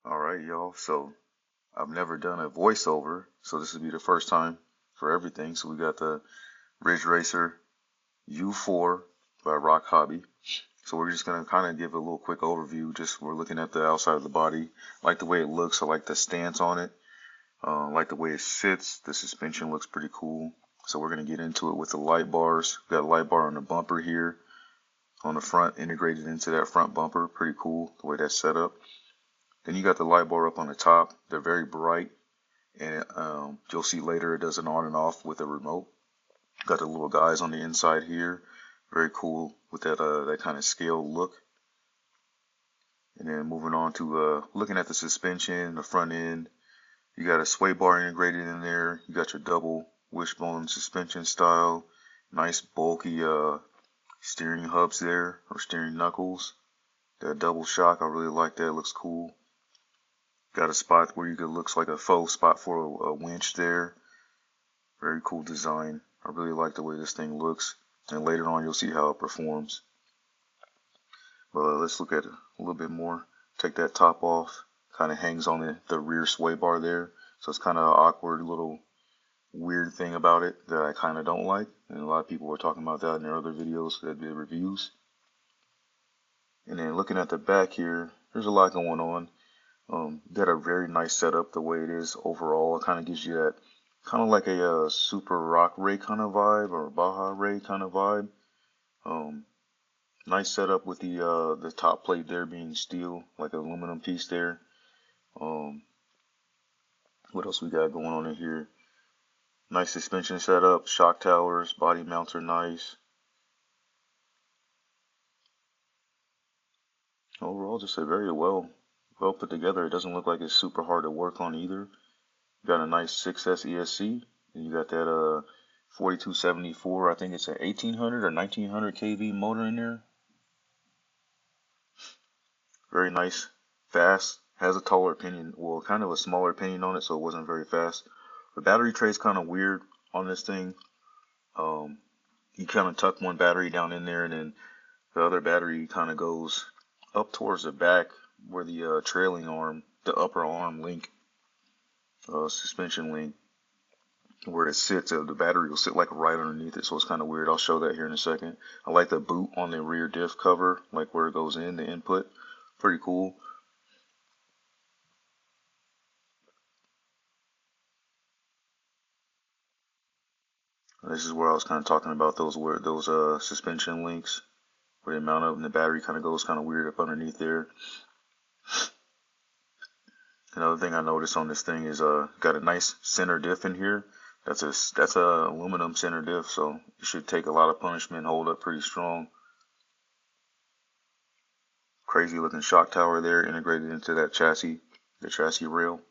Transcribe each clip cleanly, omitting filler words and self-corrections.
All right, y'all. So I've never done a voiceover, so this will be the first time for everything. So we got the Ridge Racer U4 by Rochobby. So we're just gonna kind of give a little quick overview. Just we're looking at the outside of the body. I like the way it looks. I like the stance on it. I like the way it sits. The suspension looks pretty cool. So we're gonna get into it with the light bars. Got a light bar on the bumper here on the front, integrated into that front bumper. Pretty cool the way that's set up. Then you got the light bar up on the top. They're very bright, and you'll see later it does an on and off with a remote. Got the little guys on the inside here. Very cool with that kind of scale look. And then moving on to looking at the suspension, the front end. You got a sway bar integrated in there. You got your double wishbone suspension style. Nice bulky steering hubs there, or steering knuckles. That double shock, I really like that. It looks cool. Got a spot where you could looks like a faux spot for a winch there. Very cool design. I really like the way this thing looks. And later on you'll see how it performs. But let's look at it a little bit more. Take that top off. Kind of hangs on the rear sway bar there. So it's kind of an awkward little weird thing about it that I kind of don't like. And a lot of people were talking about that in their other videos that did reviews. And then looking at the back here, there's a lot going on. Got a very nice setup the way it is overall. It kind of gives you that kind of like a Super Rock Ray kind of vibe, or Baja Ray kind of vibe. Nice setup with the top plate there being steel, like an aluminum piece there. What else we got going on in here? Nice suspension setup, shock towers, body mounts are nice. Overall, just a very well put together. It doesn't look like it's super hard to work on either. You got a nice 6S ESC, and you got that 4274. I think it's an 1800 or 1900 kV motor in there. Very nice, fast. Has a taller pinion, well, kind of a smaller pinion on it, so it wasn't very fast. The battery tray is kind of weird on this thing. You kind of tuck one battery down in there, and then the other battery kind of goes up towards the back where the trailing arm, the upper arm link, suspension link, where it sits, the battery will sit like right underneath it, so it's kind of weird. I'll show that here in a second. I like the boot on the rear diff cover, like where it goes in, the input. Pretty cool. This is where I was kind of talking about those suspension links where they mount up, and the battery kind of goes kind of weird up underneath there. Another thing I noticed on this thing is got a nice center diff in here. That's a aluminum center diff, so it should take a lot of punishment and hold up pretty strong. Crazy looking shock tower there integrated into that chassis, the chassis rail.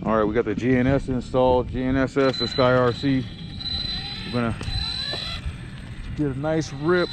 All right, we got the GNS installed, GNSS and Sky RC. We're gonna get a nice rip.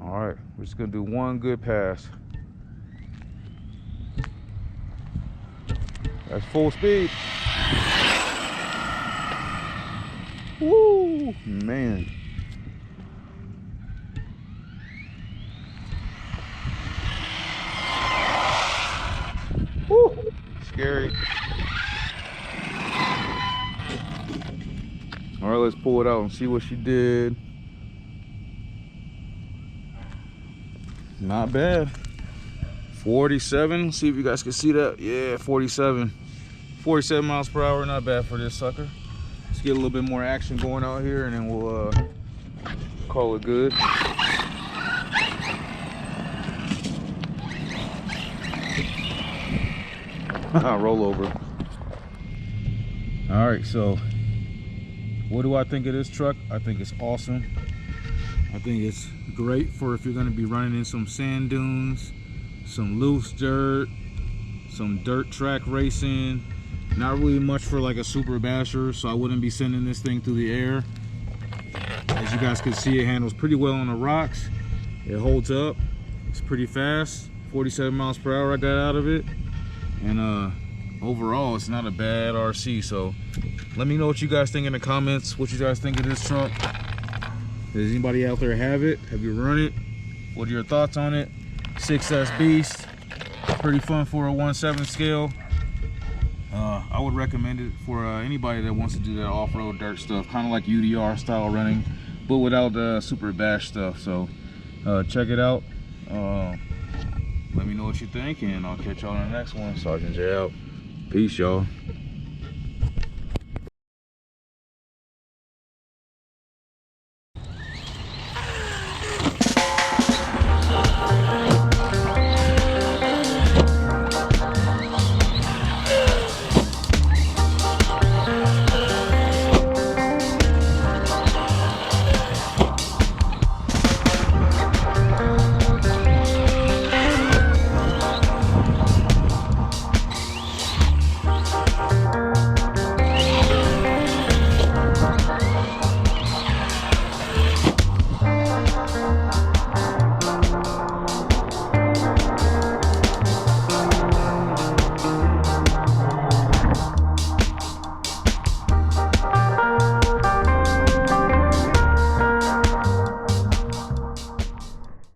All right, we're just gonna do one good pass. That's full speed. Woo, man. Woo, scary. All right, let's pull it out and see what she did. Not bad. 47, see if you guys can see that. Yeah, 47 miles per hour, not bad for this sucker. Let's get a little bit more action going out here and then we'll call it good. Roll over. All right, so what do I think of this truck? I think it's awesome. I think it's great for if you're gonna be running in some sand dunes, some loose dirt, some dirt track racing. Not really much for like a super basher, so I wouldn't be sending this thing through the air. As you guys can see, it handles pretty well on the rocks. It holds up. It's pretty fast. 47 miles per hour I got out of it. And overall, it's not a bad RC. So let me know what you guys think in the comments. What you guys think of this truck. Does anybody out there have it? Have you run it? What are your thoughts on it? 6S Beast. Pretty fun for a 1/7 scale. I would recommend it for anybody that wants to do that off-road dirt stuff, kind of like UDR style running, but without the super bash stuff. So check it out. Let me know what you think, and I'll catch y'all on the next one. Sergeant J out. Peace, y'all.